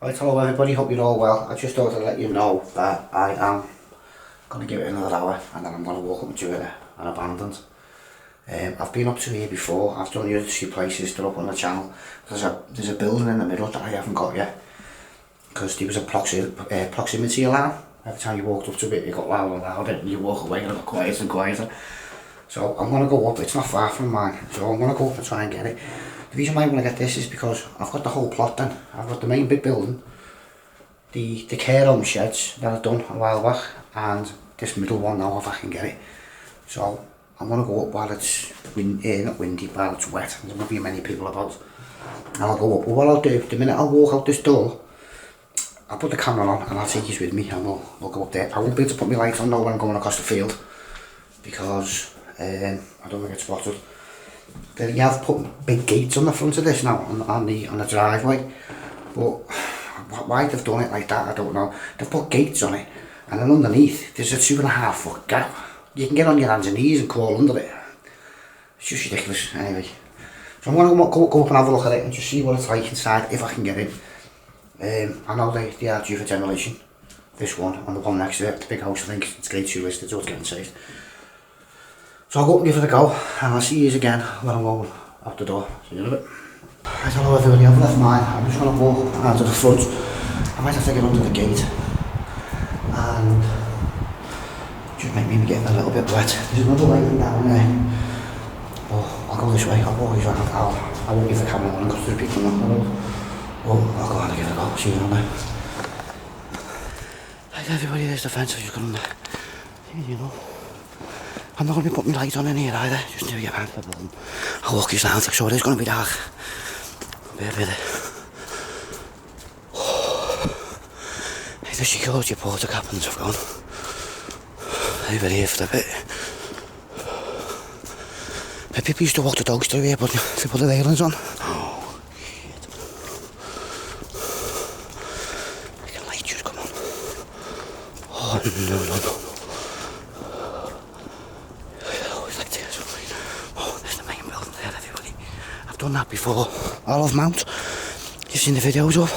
Right, hello everybody, hope you're all well. I just thought to let you know that I am going to give it another hour and then I'm going to walk up to it and abandoned. I've been up to here before. I've done the other two places, they're up on the channel. There's a building in the middle that I haven't got yet because there was a proximity alarm. Every time you walked up to it, it got louder and louder, and you walk away and it got quieter and quieter. So I'm going to go up. It's not far from mine, so I'm going to go up and try and get it. The reason why I want to get this is because I've got the whole plot then. I've got the main big building, the care home sheds that I've done a while back, and this middle one now if I can get it. So I'm going to go up while it's not windy, while it's wet, and there won't be many people about. And I'll go up. But what I'll do, the minute I'll walk out this door, I'll put the camera on and I'll take you with me and we'll go up there. I won't be able to put my lights on now when I'm going across the field because I don't want to get spotted. You have put big gates on the front of this now, on the driveway, but why they've done it like that I don't know. They've put gates on it and then underneath there's a 2.5 foot gap. You can get on your hands and knees and crawl under it. It's just ridiculous anyway. So I'm going to go up and have a look at it and just see what it's like inside if I can get in. I know they are due for demolition, this one and the one next to it, the big house. I think it's grade 2 listed, so it's getting saved. So I'll go up and give it a go and I'll see you again when I'm going out the door. See you in a bit. Right, hello everybody, I've left mine. I'm just going to walk out to the front. I might have to get under the gate and just make me get a little bit wet. There's another way down there, but I'll go this way. I'll walk this way. I won't give the camera on because there's people on the road. Well, I'll go on and give it a go. See you on there. Right everybody, there's the fence. I've just got under. You know, I'm not going to be putting my lights on in here either, just until we get around to the building. I'll walk you down, so it is going to be dark. Be a bit the security porter captains have gone. They've been here for a bit. The people used to walk the dogs through here, but they put the railings on. Oh, shit. Like a light just come on. Oh, no. Done that before. All of Mount. You've seen the videos of.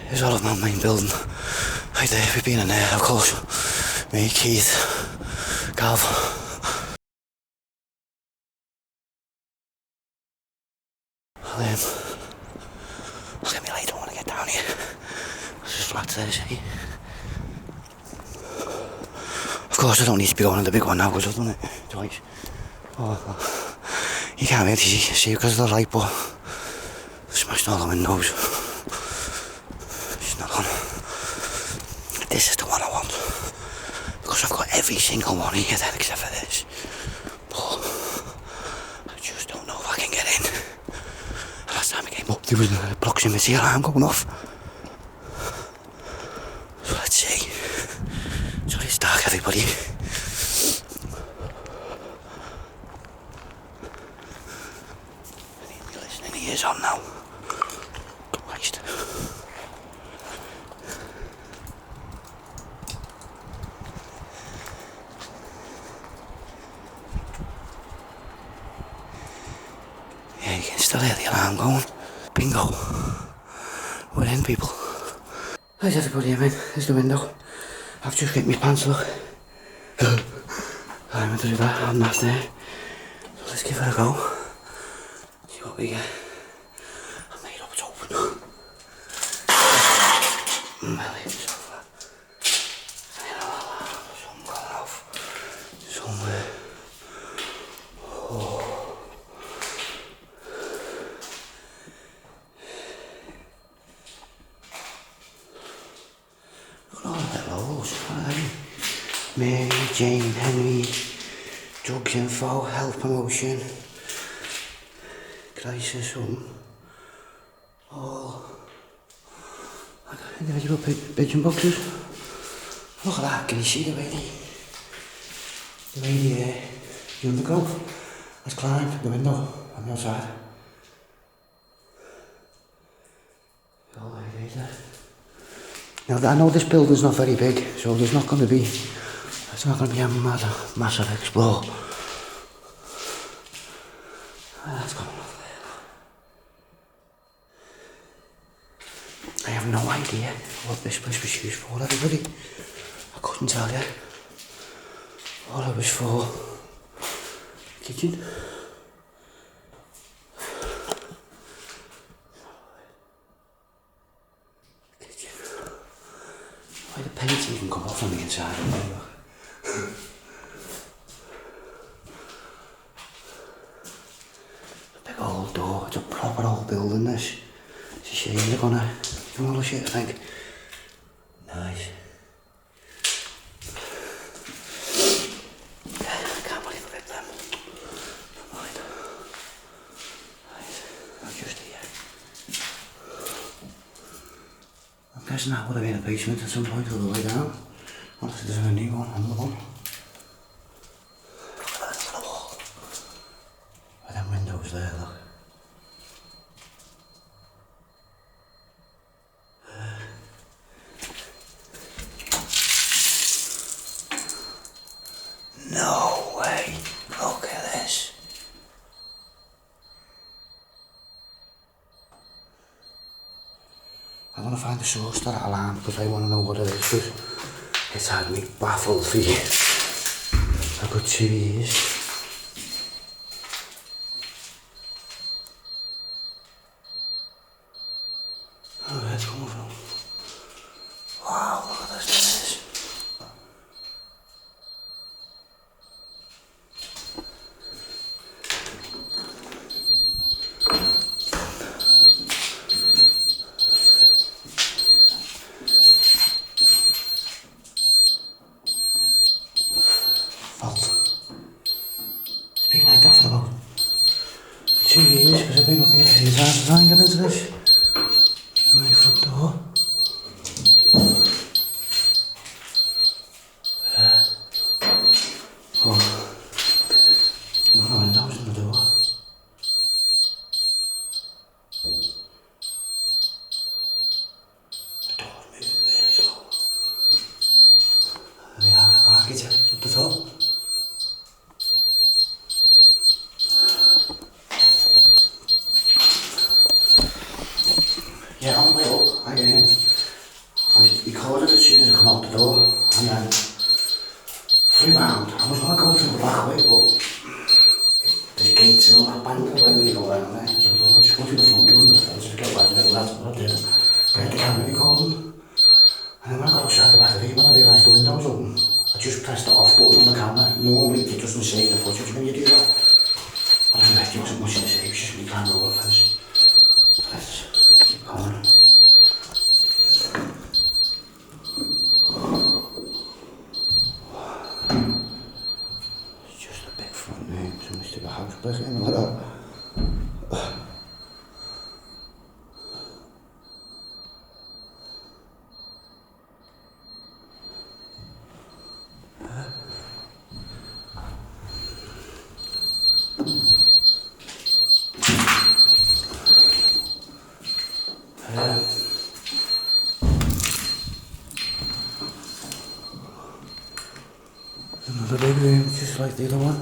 Here's all of Mount main building. Right there, we've been in there, of course. Me, Keith, Gav. I'll get me later when I get down here. There's just flats there, see? Of course I don't need to be going on the big one now because I've done it twice. Oh, you can't really see because of the light, but I smashed all the windows. It's not on. This is the one I want because I've got every single one here then except for this. But I just don't know if I can get in. Last time I came up there was a proximity alarm going off. So let's see. So it's dark everybody. I need to be listening ears on now. Christ. Yeah, you can still hear the alarm going. Bingo. We're in, people. How's everybody? I'm in. There's the window. I've just got my pants, look. I meant to do that, I'm not there. So let's give it a go. See what we get. I made up, it's open. It's over. Something going off. Somewhere. Oh. Look at all the little holes. Mary, Jane, Henry, drugs info, health promotion, crisis home, all individual pigeon boxes. Look at that, can you see the lady the undergrowth has climbed the window on the outside. Oh, now I know this building's not very big, so there's not going to be a massive explore. That's coming off there. have no idea what this place was used for, everybody. I couldn't tell you. All it was for kitchen. Why the paint even come off on the inside of it? A big old door, it's a proper old building this. It's a shame they're gonna demolish it, I think. Nice. I can't believe I ripped them. Never mind. Right, I'm just here. I'm guessing that would have been a basement at some point all the way down. Unless there's a new one, another one. Look at that on the wall. With them windows there, look. No way, look at this. I want to find the source to that alarm because I want to know what it is, because it's had me baffled for a good 2 years. Oh, where's it coming from? Wow, look at this. It's been like that for about 2 years because I've been up here a few times to try and get into this. And my front door. Oh, what are windows in the door? The door's moving really slow. And the architect up the top. Yeah, on the way up, I recorded as soon as I come out the door, and then flew round. I was going to go through the back way, but the gates are not banged away when you go down there, so I thought I'd just go through the front, get under the fence, and get wet, and that's what I did. Get the camera recording, and then when I got outside the back of it, when I realised the window was open, I just pressed the off button on the camera. Normally it doesn't save the footage when you do that, but I reckon it wasn't much to save, it's just me climbing over the fence. Let's keep going. It's just a big front name, somebody stick a house brick in like that. Another big room, just like the other one.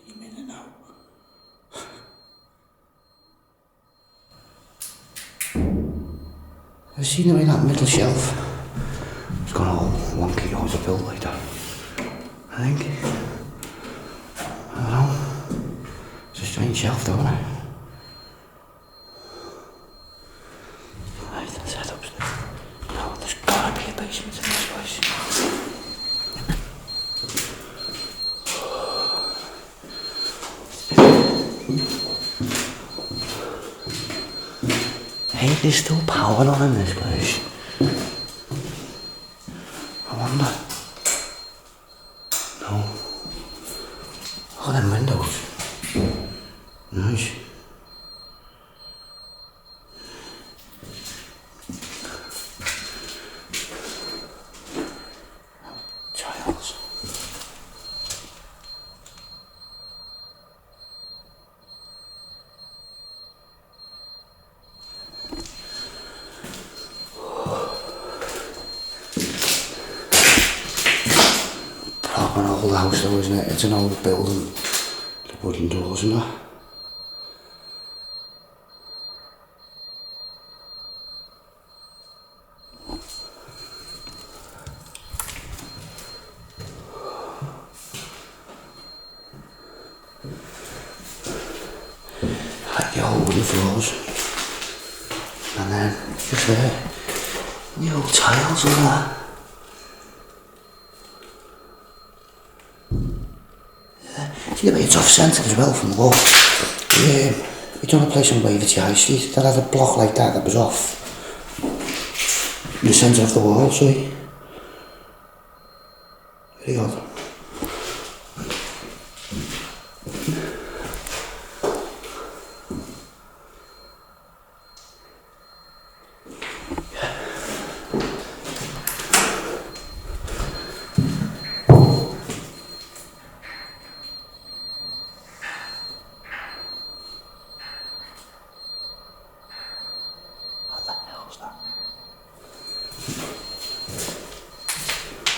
Any minute now. I've seen it in that middle shelf. It's gone all wonky, always built like that. I think. I don't know. It's a strange shelf though, isn't it? Right, let's head upstairs. No, there's gotta be a basement in this place. Hey, there's still power on in this place. I wonder. No. Look at them windows. Nice. Tiles. old house though, isn't it? It's an old building. The wooden doors and that. Like the old wooden floors. And then just there, the old tiles and that. See the way it's off-centred as well from the wall. We done a place on Waverty High Street that had a block like that was off in the centre of the wall, see? Very odd.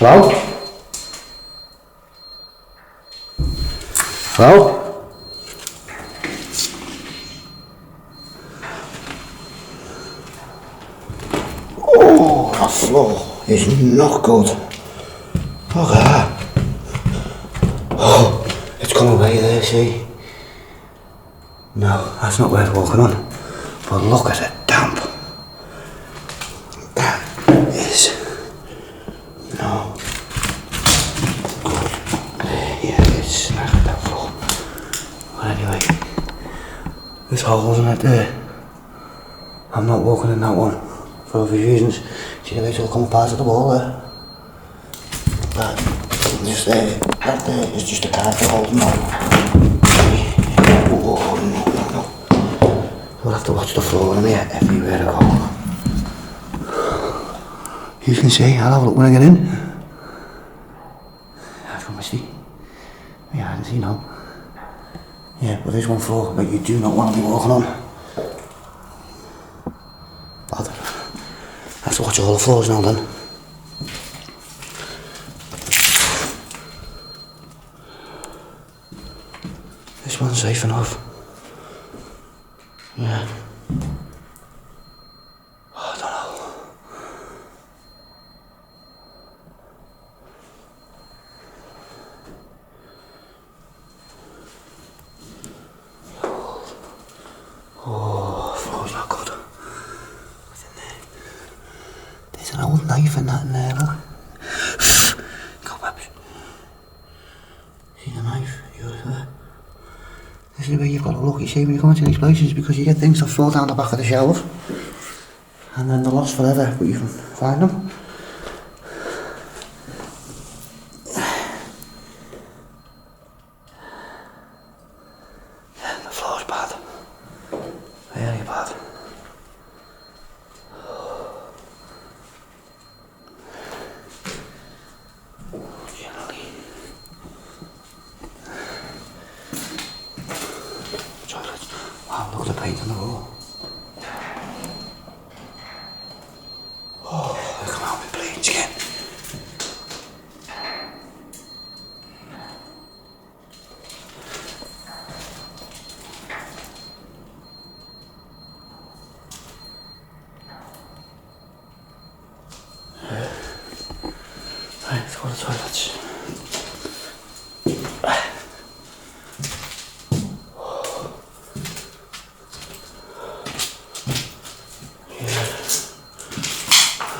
Hello? Hello? Oh, that floor is not good. Look at that. Oh, it's come away there, see? No, that's not worth walking on. But look at it, damp. That is... No. Yeah, it's like that floor. But anyway, there's holes in it there. I'm not walking in that one for obvious reasons. See the way it's all come apart at the wall there? That just there, that there is just a carpet holding on. Oh, no. You'll have to watch the floor in here everywhere I go. You can see, I'll have a look when I get in. That's from misty. Yeah, I can see now. Yeah, but there's one floor that you do not want to be walking on. Bad. I have to watch all the floors now then. This one's safe enough. Yeah. I don't know. Oh, floor's not good. What's in there? There's an old knife and that in there, look. Cobwebs. See the knife? Yours there. This is the way you've got to look, you see, when you come into these places, because you get things that fall down the back of the shelf and then they're lost forever, but you can find them. Yeah, the floor's bad. Very bad. Generally. Toilets. Wow, look at the paint on the wall. Oh, they come out with bleach again. Right, let's go to the toilets.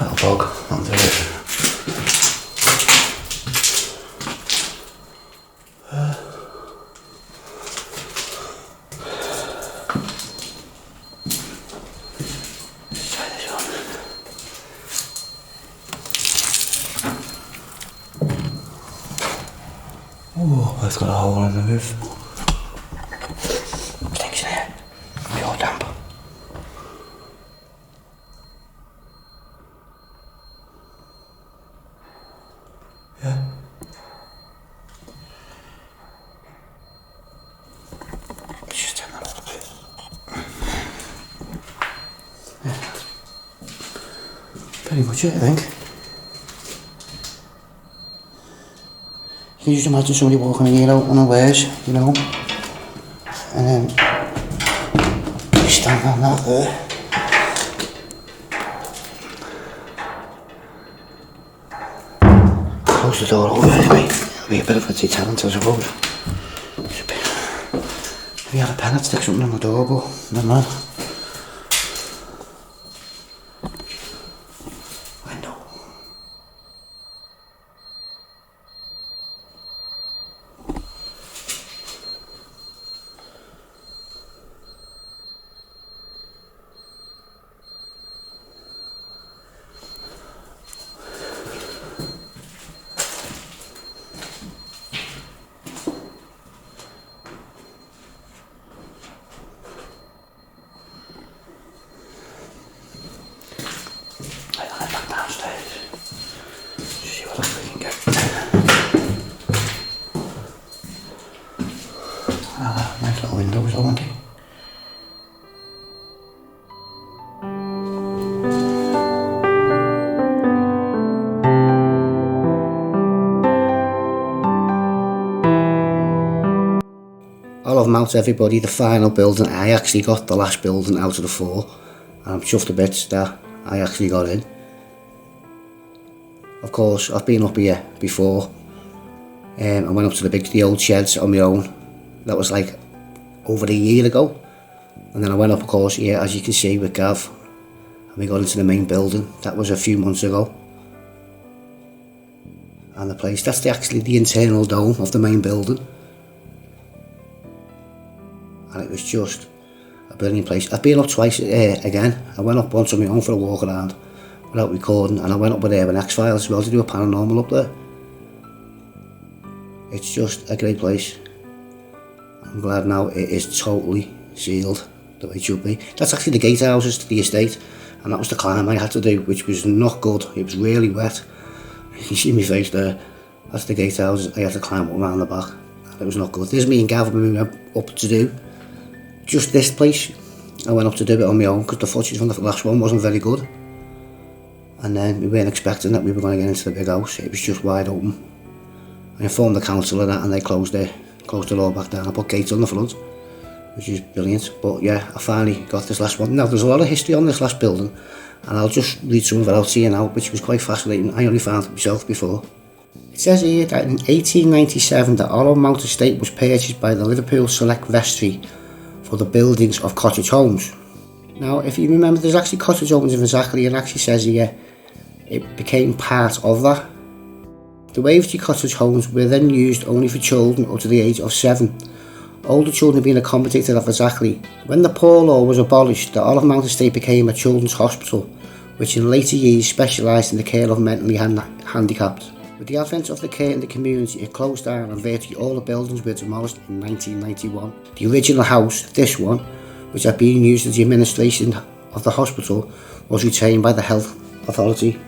Little dog, that'll do it. Let's try this one. Oh, that's got a hole in the roof. Stinks in here. Pure damp. Yeah. Let's just turn that up a bit. Yeah, that's pretty much it, I think. You can just imagine somebody walking in here out unawares, you know, and then you stand on that there. Close the door over anyway. It'll be a bit of a deterrent, I suppose. If you had a pen, I'd stick something on the door, but never mind. Window. Nice little windows, aren't they? I'll have out everybody the final building. I actually got the last building out of the 4, and I'm chuffed a bit that I actually got in. Of course, I've been up here before. I went up to the old sheds on my own. That was like over a year ago, and then I went up, of course, here as you can see with Gav, and we got into the main building. That was a few months ago, and the place, that's actually the internal dome of the main building, and it was just a brilliant place. I've been up twice again. I went up once on my own for a walk around without recording, and I went up with Urbex as well to do a paranormal up there. It's just a great place. I'm glad now it is totally sealed the way it should be. That's actually the gatehouses to the estate, and that was the climb I had to do, which was not good. It was really wet. You can see my face there. That's the gatehouses. I had to climb up around the back. It was not good. This is me and Gav when we went up to do just this place. I went up to do it on my own because the footage from the last one wasn't very good. And then we weren't expecting that we were going to get into the big house. It was just wide open. I informed the council of that, and they closed the door back down. I put gates on the front, which is brilliant. But yeah, I finally got this last one. Now there's a lot of history on this last building, and I'll just read some of it out to you now, which was quite fascinating. I only found it myself before. It says here that in 1897 the Mount estate was purchased by the Liverpool Select Vestry for the buildings of cottage homes. Now if you remember, there's actually cottage homes in FAZAKERLEY, and it actually says here it became part of that. The Wavertree cottage homes were then used only for children up to the age of 7, older children being accommodated at FAZAKERLEY. When the poor law was abolished, the Mount estate became a children's hospital, which in later years specialised in the care of mentally handicapped. With the advent of the care in the community, it closed down and virtually all the buildings were demolished in 1991. The original house, this one, which had been used as the administration of the hospital, was retained by the health authority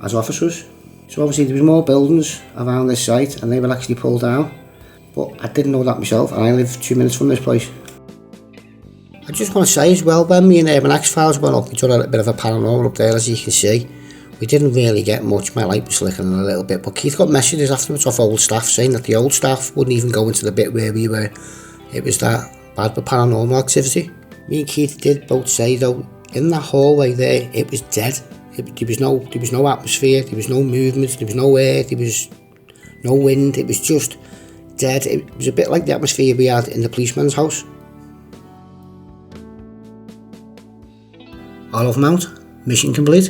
as officers. So obviously there was more buildings around this site and they were actually pulled down. But I didn't know that myself, and I live 2 minutes from this place. I just want to say as well, when me and Urbex files went up, we done a little bit of a paranormal up there, as you can see. We didn't really get much. My light was flickering a little bit, but Keith got messages afterwards off old staff saying that the old staff wouldn't even go into the bit where we were. It was that bad for paranormal activity. Me and Keith did both say though, in that hallway there, it was dead. There was no atmosphere, there was no movement, there was no air, there was no wind, it was just dead. It was a bit like the atmosphere we had in the policeman's house. Olive Mount, mission complete.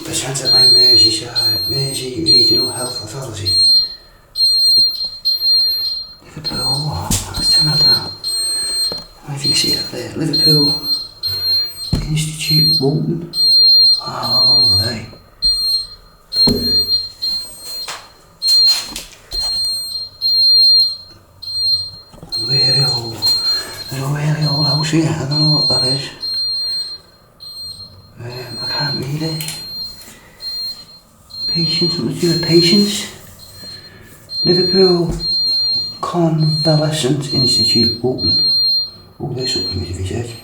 Presented by Mersey Regional Health Authority. Liverpool, let's turn that down. I think you see it there. Liverpool Institute Walton. Oh, lovely. Really old. There's a really old house here. I don't know what that is. I can't read it. Patience, something to do with patience. Liverpool Convalescent Institute Walton. Oh, there's something to research.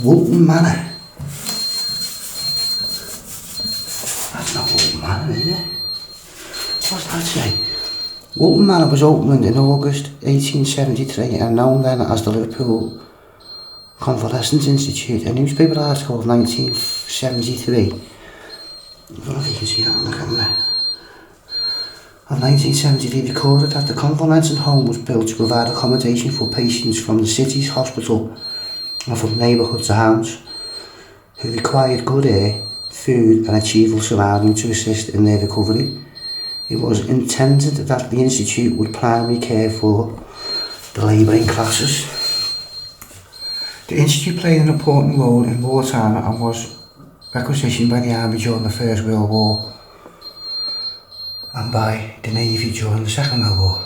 Woolton Manor. That's not Woolton Manor, is it? What's that say? Woolton Manor was opened in August 1873 and known then as the Liverpool Convalescent Institute. A newspaper article of 1973, I don't know if you can see that on the camera, of 1973 recorded that the convalescent home was built to provide accommodation for patients from the city's hospital and from neighbourhood towns who required good air, food and achievable surroundings to assist in their recovery. It was intended that the institute would primarily care for the labouring classes. The institute played an important role in wartime and was requisitioned by the army during the First World War and by the Navy during the Second World War.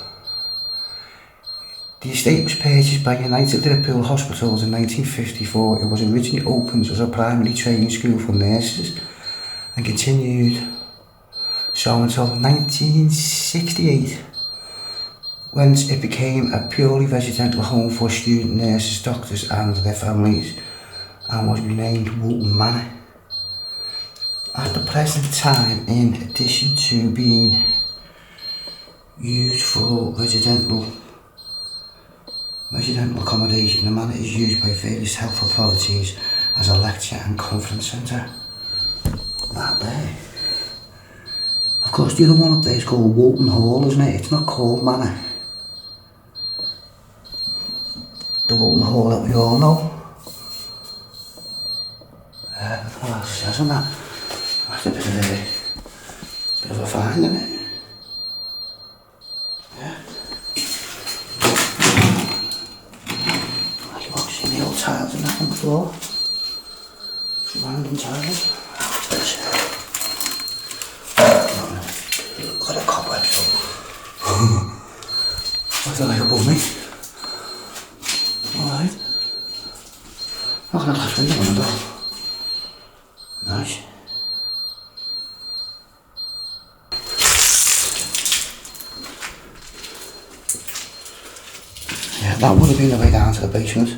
The estate was purchased by United Liverpool Hospitals in 1954. It was originally opened as a primary training school for nurses and continued so until 1968, when it became a purely residential home for student nurses, doctors and their families, and was renamed Woolton Manor. At the present time, in addition to being used for residential accommodation, the manor is used by various health authorities as a lecture and conference centre. That there. Of course, the other one up there is called Woolton Hall, isn't it? It's not called Manor. The Woolton Hall that we all know. I don't know what else it says on that. That's a bit of a find, isn't it? Yeah. You won't see the old tiles and that on the floor. Some random tiles. What's this? Look at the cobwebs up. What's that like above me? Alright. Look at that last window on the door. Nice. Yeah, that would have been the way down to the basement,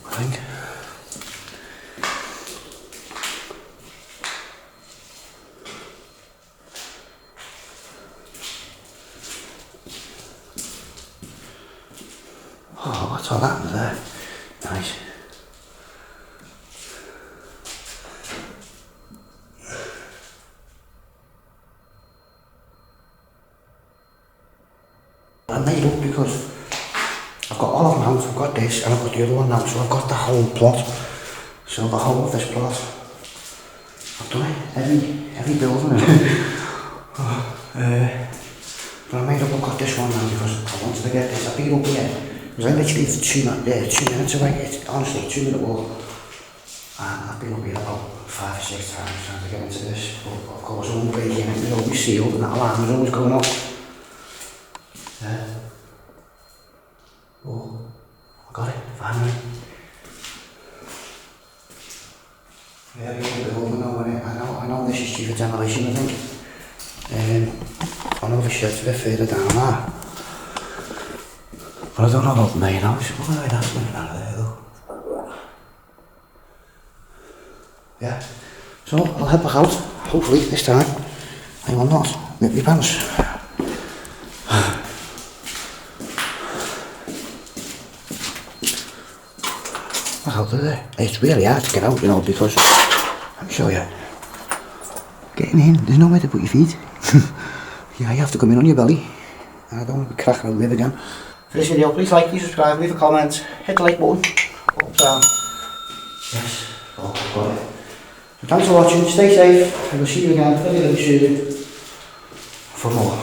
I think. Oh, what's all that under there? Nice. I made up because I've got all of them out, I've got this and I've got the other one now, so I've got the whole plot. So the whole of this plot, I've done it, every building. But I made up, I've got this one now because I wanted to get this. I've been up here, because I literally for 2 minutes away, it's honestly a 2-minute walk. And I've been up here about 5 or 6 times trying to get into this, but of course I won't break in, it was always sealed and that alarm was always going off. Oh, I got it, finally. Yeah, I know this is due for demolition, I think. I know the shed's a bit further down there. But I don't know about the main house. Look at that's coming out of there though. Yeah. So I'll head back out. Hopefully this time I will not rip my pants. Out of there. It's really hard to get out, you know, because I'm sure you getting in, there's nowhere to put your feet. Yeah, you have to come in on your belly. I don't want to be cracking out with again. For this video, please like, please subscribe, leave a comment, hit the like button, up, down. Yes, oh, got it. So thanks for watching, stay safe, and we'll see you again very soon for more.